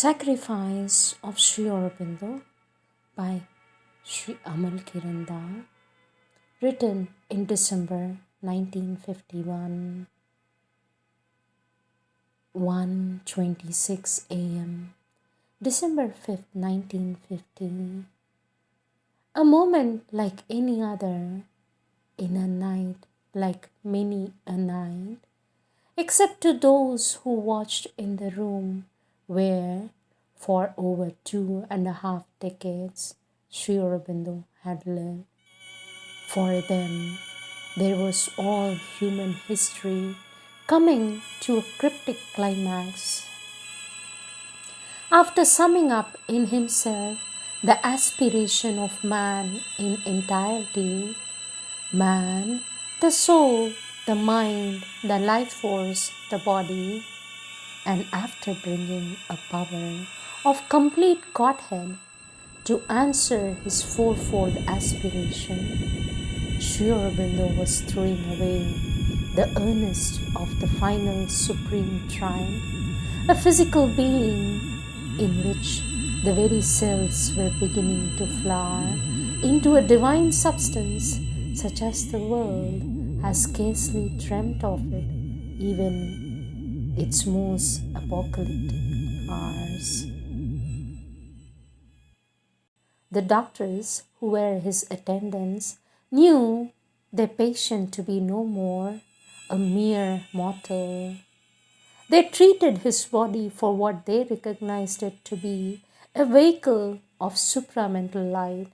Sacrifice of Sri Aurobindo by Sri Amal Kirandar, written in December 1951, 1:26 a.m., December 5th, 1950. A moment like any other, in a night like many a night, except to those who watched in the room where, for over 2.5 decades, Sri Aurobindo had lived. For them, there was all human history coming to a cryptic climax. After summing up in himself the aspiration of man in entirety, man, the soul, the mind, the life force, the body, and after bringing a power of complete Godhead to answer his fourfold aspiration, Sri Aurobindo was throwing away the earnest of the final supreme triumph, a physical being in which the very cells were beginning to flower into a divine substance such as the world has scarcely dreamt of it, even its most apocalyptic hours. The doctors who were his attendants knew their patient to be no more a mere mortal. They treated his body for what they recognized it to be, a vehicle of supramental light,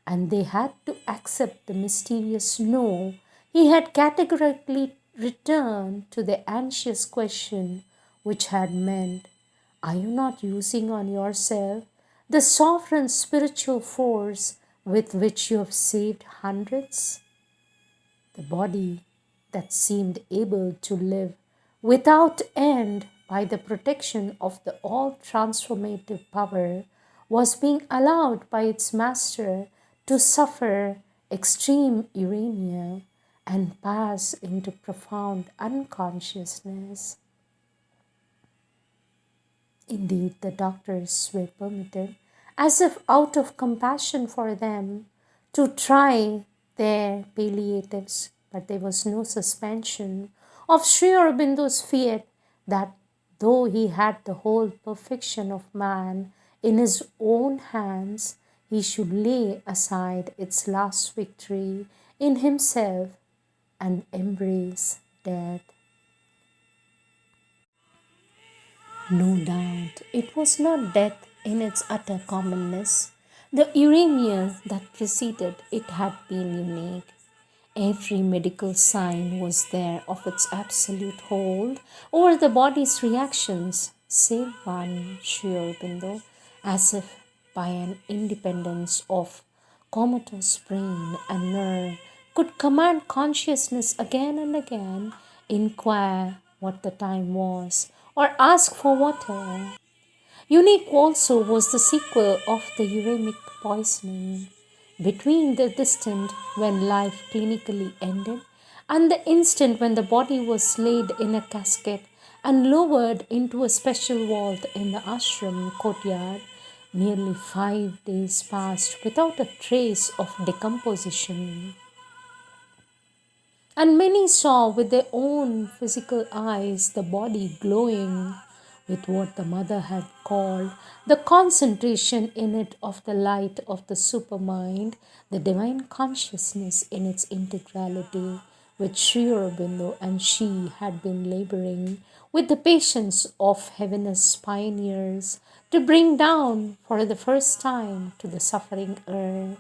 and they had to accept the mysterious no he had categorically returned to the anxious question which had meant, "Are you not using on yourself the sovereign spiritual force with which you have saved hundreds?" The body that seemed able to live without end by the protection of the all transformative power was being allowed by its master to suffer extreme urania and pass into profound unconsciousness. Indeed, the doctors were permitted, as if out of compassion for them, to try their palliatives, but there was no suspension of Sri Aurobindo's fiat that though he had the whole perfection of man in his own hands, he should lay aside its last victory in himself and embrace death. No doubt it was not death in its utter commonness. The uremia that preceded it had been unique. Every medical sign was there of its absolute hold over the body's reactions, save one, Sri Aurobindo, as if by an independence of comatose brain and nerve, could command consciousness again and again, inquire what the time was, or ask for water. Unique also was the sequel of the uremic poisoning. Between the instant when life clinically ended and the instant when the body was laid in a casket and lowered into a special vault in the ashram courtyard, nearly 5 days passed without a trace of decomposition. And many saw with their own physical eyes the body glowing with what the mother had called the concentration in it of the light of the supermind, the divine consciousness in its integrality, which Sri Aurobindo and she had been laboring with the patience of heaven's pioneers to bring down for the first time to the suffering earth.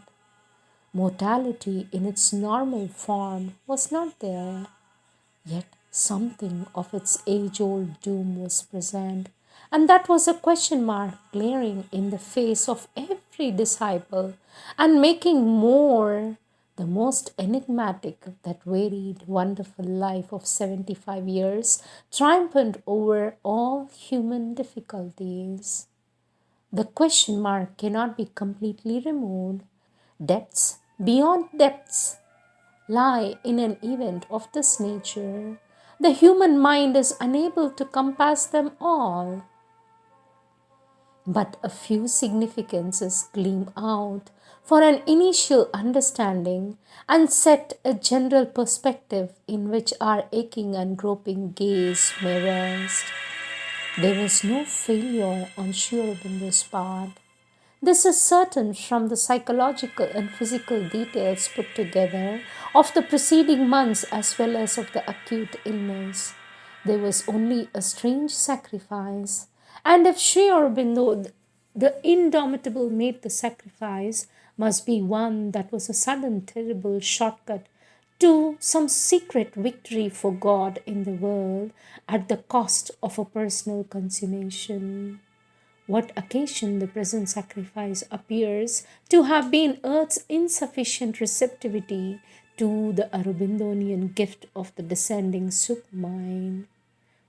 Mortality in its normal form was not there, yet something of its age-old doom was present, and that was a question mark glaring in the face of every disciple and making more the most enigmatic of that varied, wonderful life of 75 years, triumphant over all human difficulties. The question mark cannot be completely removed. Depths beyond depths lie in an event of this nature. The human mind is unable to compass them all. but a few significances gleam out for an initial understanding and set a general perspective in which our aching and groping gaze may rest. There was no failure on Sri Aurobindo's part. This is certain from the psychological and physical details put together of the preceding months as well as of the acute illness. There was only a strange sacrifice, and if Sri Aurobindo, the indomitable, made the sacrifice, must be one that was a sudden, terrible shortcut to some secret victory for God in the world at the cost of a personal consummation. What occasioned the present sacrifice appears to have been Earth's insufficient receptivity to the Aurobiндonian gift of the descending supermind.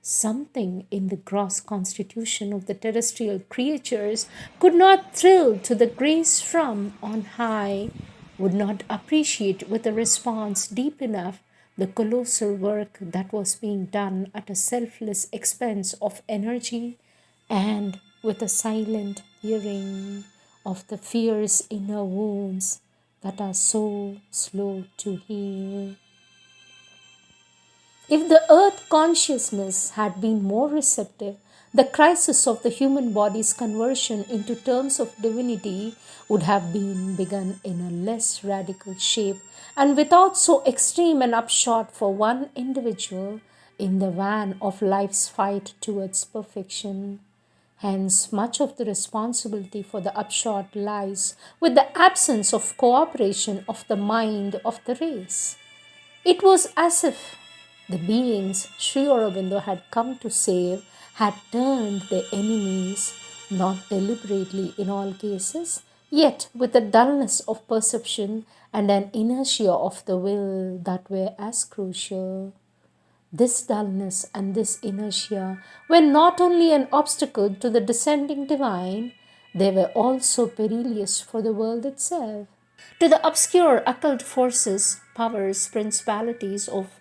Something in the gross constitution of the terrestrial creatures could not thrill to the grace from on high, would not appreciate with a response deep enough the colossal work that was being done at a selfless expense of energy and with a silent hearing of the fierce inner wounds that are so slow to heal. If the earth consciousness had been more receptive, the crisis of the human body's conversion into terms of divinity would have been begun in a less radical shape and without so extreme an upshot for one individual in the van of life's fight towards perfection. Hence, much of the responsibility for the upshot lies with the absence of cooperation of the mind of the race. It was as if the beings Sri Aurobindo had come to save had turned their enemies, not deliberately in all cases, yet with a dullness of perception and an inertia of the will that were as crucial. This dullness and this inertia were not only an obstacle to the descending divine, they were also perilous for the world itself. To the obscure occult forces, powers, principalities of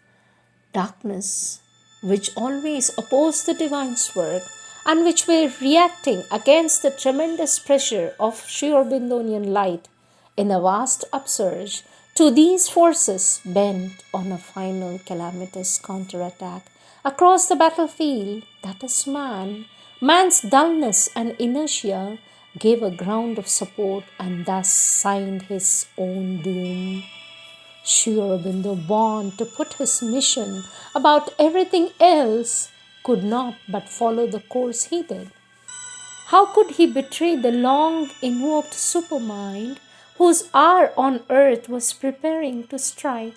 darkness, which always opposed the divine's work and which were reacting against the tremendous pressure of Sri Aurobindonian light in a vast upsurge, to these forces bent on a final calamitous counterattack across the battlefield, that is man, man's dullness and inertia gave a ground of support and thus signed his own doom. Sri Aurobindo, born to put his mission about everything else, could not but follow the course he did. How could he betray the long invoked supermind whose hour on earth was preparing to strike,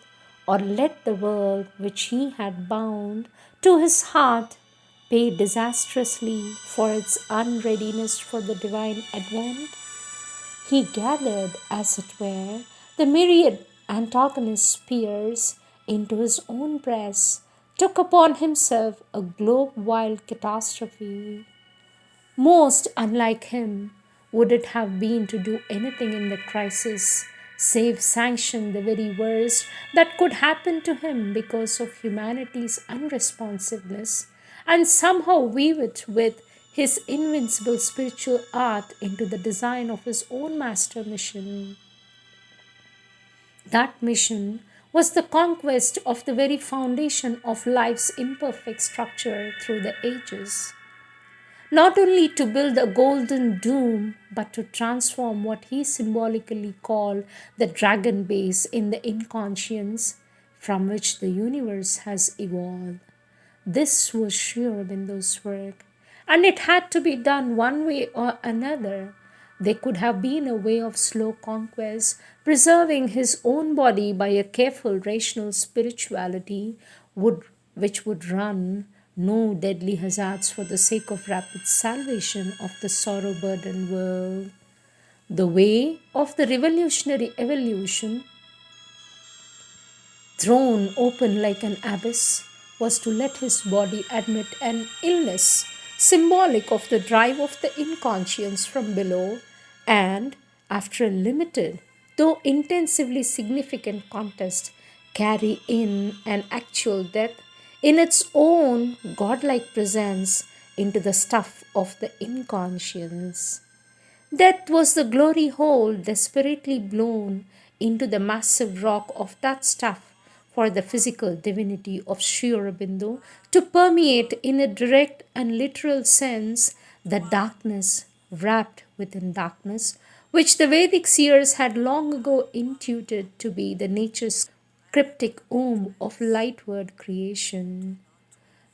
or let the world which he had bound to his heart pay disastrously for its unreadiness for the divine advent? He gathered, as it were, the myriad antagonist spears into his own breast, took upon himself a globe-wide catastrophe. Most unlike him would it have been to do anything in the crisis save sanction the very worst that could happen to him because of humanity's unresponsiveness and somehow weave it with his invincible spiritual art into the design of his own master mission. That mission was the conquest of the very foundation of life's imperfect structure through the ages. Not only to build a golden doom, but to transform what he symbolically called the dragon base in the inconscience from which the universe has evolved. This was Sri Aurobindo's work, and it had to be done one way or another. There could have been a way of slow conquest, preserving his own body by a careful rational spirituality which would run no deadly hazards for the sake of rapid salvation of the sorrow burdened world. The way of the revolutionary evolution, thrown open like an abyss, was to let his body admit an illness symbolic of the drive of the inconscience from below, and, after a limited, though intensively significant contest, carry in an actual death in its own godlike presence into the stuff of the inconscience. Death was the glory hole desperately blown into the massive rock of that stuff for the physical divinity of Sri Aurobindo to permeate in a direct and literal sense the darkness wrapped within darkness, which the Vedic seers had long ago intuited to be the nature's cryptic womb of lightward creation.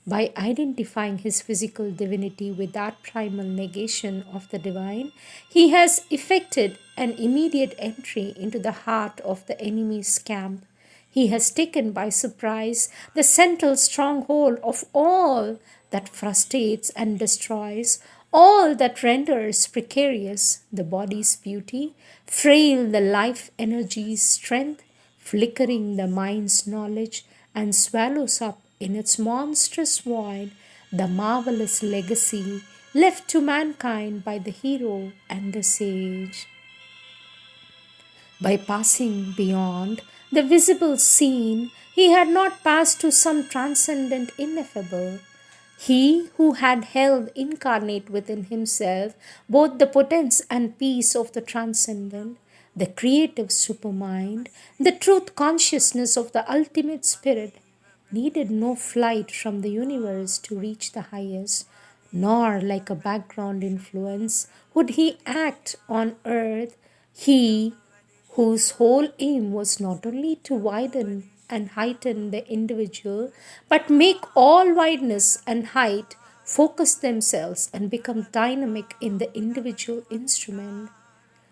By identifying his physical divinity with that primal negation of the divine, he has effected an immediate entry into the heart of the enemy's camp. He has taken by surprise the central stronghold of all that frustrates and destroys, all that renders precarious the body's beauty, frail the life energy's strength, flickering the mind's knowledge, and swallows up in its monstrous void the marvelous legacy left to mankind by the hero and the sage. By passing beyond the visible scene, he had not passed to some transcendent ineffable. He who had held incarnate within himself both the potence and peace of the transcendent, the creative supermind, the truth consciousness of the ultimate spirit, needed no flight from the universe to reach the highest, nor like a background influence would he act on earth. He whose whole aim was not only to widen and heighten the individual, but make all wideness and height focus themselves and become dynamic in the individual instrument.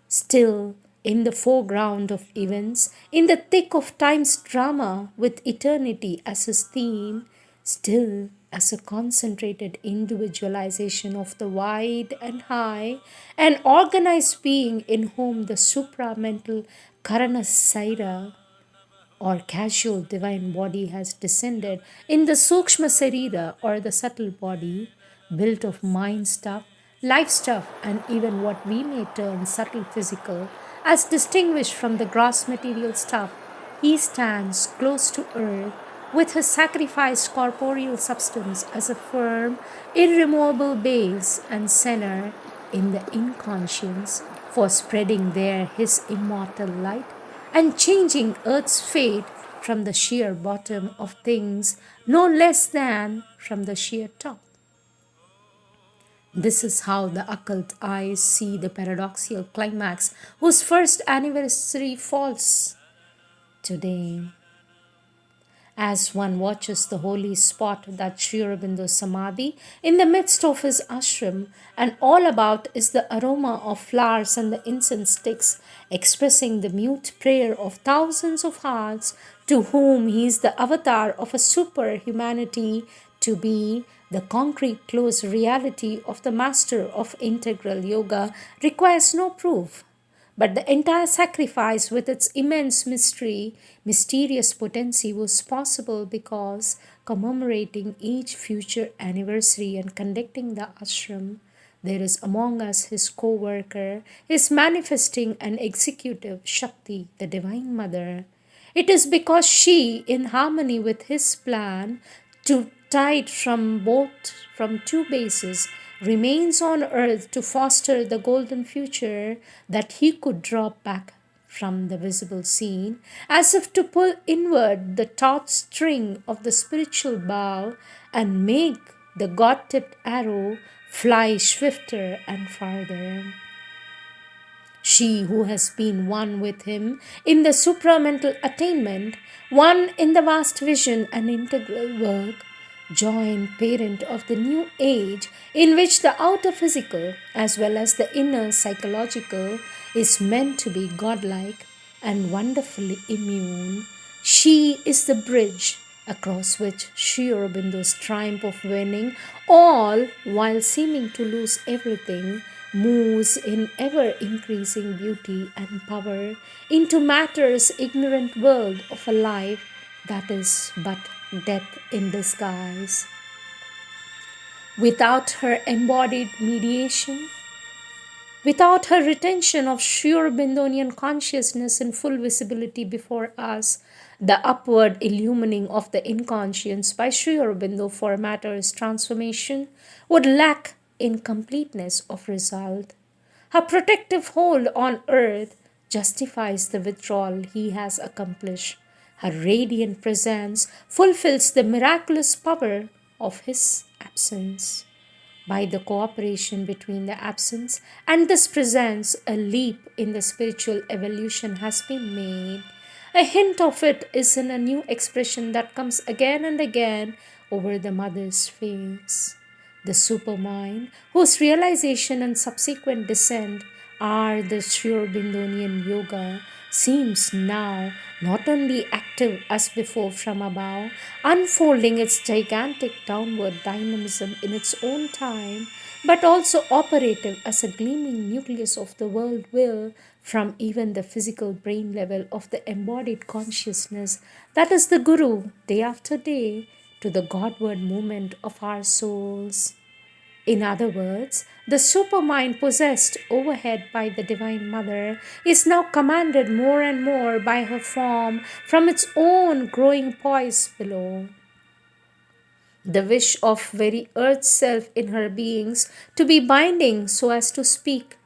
Still, in the foreground of events, in the thick of time's drama, with eternity as his theme, still as a concentrated individualization of the wide and high, an organized being in whom the supramental Karanasira or casual divine body has descended in the Sukshma Sarira or the subtle body, built of mind stuff, life stuff, and even what we may term subtle physical, as distinguished from the gross material stuff. He stands close to earth with his sacrificed corporeal substance as a firm, irremovable base and center in the inconscience for spreading there his immortal light and changing earth's fate from the sheer bottom of things no less than from the sheer top. This is how the occult eyes see the paradoxical climax whose first anniversary falls today. As one watches the holy spot that Sri Aurobindo's Samadhi in the midst of his ashram, and all about is the aroma of flowers and the incense sticks, expressing the mute prayer of thousands of hearts to whom he is the avatar of a superhumanity to be the concrete close reality of the master of integral yoga requires no proof. But the entire sacrifice, with its immense mystery, mysterious potency, was possible because commemorating each future anniversary and conducting the ashram, there is among us his co worker, his manifesting and executive Shakti, the Divine Mother. It is because she, in harmony with his plan, to tied from two bases, remains on earth to foster the golden future that he could drop back from the visible scene, as if to pull inward the taut string of the spiritual bow and make the god tipped arrow fly swifter and farther. She who has been one with him in the supramental attainment, one in the vast vision and integral work, joint parent of the new age in which the outer physical as well as the inner psychological is meant to be godlike and wonderfully immune. She is the bridge across which Sri Aurobindo's triumph of winning all while seeming to lose everything moves in ever increasing beauty and power into matter's ignorant world of a life that is but death in disguise. Without her embodied mediation, Without her retention of sure Bindonian consciousness in full visibility before us, the upward illumining of the inconscience by Sri Aurobindo for matter's transformation would lack in completeness of result. Her protective hold on earth justifies the withdrawal he has accomplished. Her radiant presence fulfills the miraculous power of his absence. By the cooperation between the absence and this presence, a leap in the spiritual evolution has been made. A hint of it is in a new expression that comes again and again over the mother's face. The supermind, whose realization and subsequent descent are the sure Bindonian yoga, seems now not only active as before from above, unfolding its gigantic downward dynamism in its own time, but also operative as a gleaming nucleus of the world will from even the physical brain level of the embodied consciousness that is the Guru day after day to the Godward movement of our souls. In other words, the supermind possessed overhead by the Divine Mother is now commanded more and more by her form from its own growing poise below. The wish of very earth's self in her beings to be binding so as to speak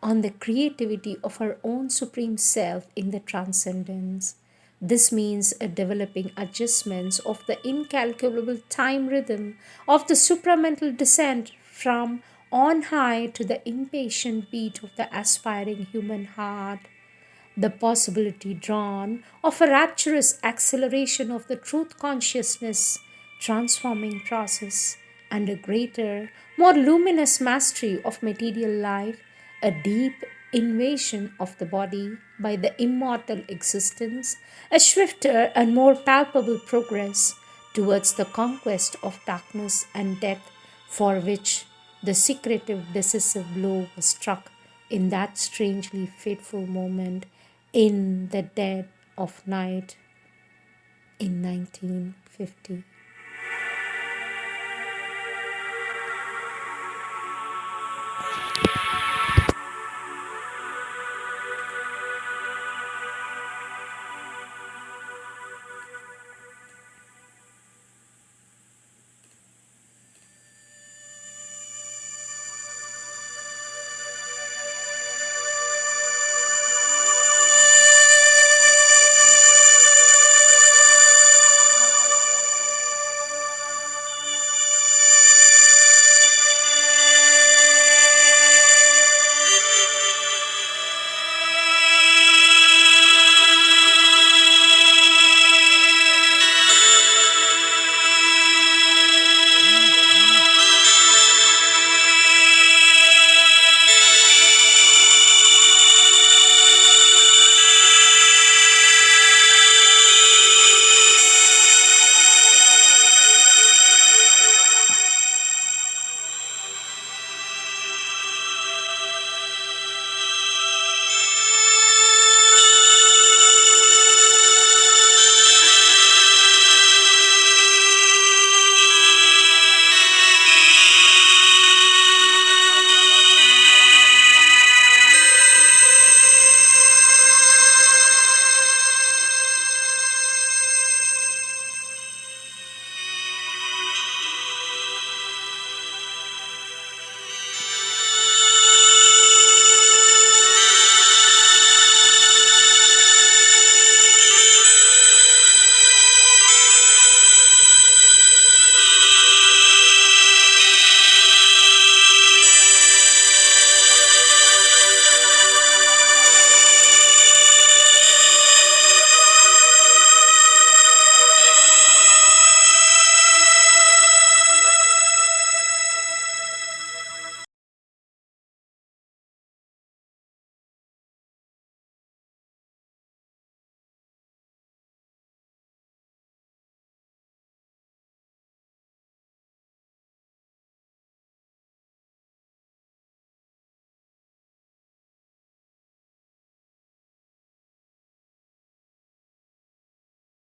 on the creativity of her own supreme self in the transcendence. This means a developing adjustments of the incalculable time rhythm of the supramental descent from on high to the impatient beat of the aspiring human heart, the possibility drawn of a rapturous acceleration of the truth consciousness transforming process, and a greater, more luminous mastery of material life, a deep invasion of the body by the immortal existence, a swifter and more palpable progress towards the conquest of darkness and death, for which the secretive decisive blow was struck in that strangely fateful moment in the dead of night in 1950.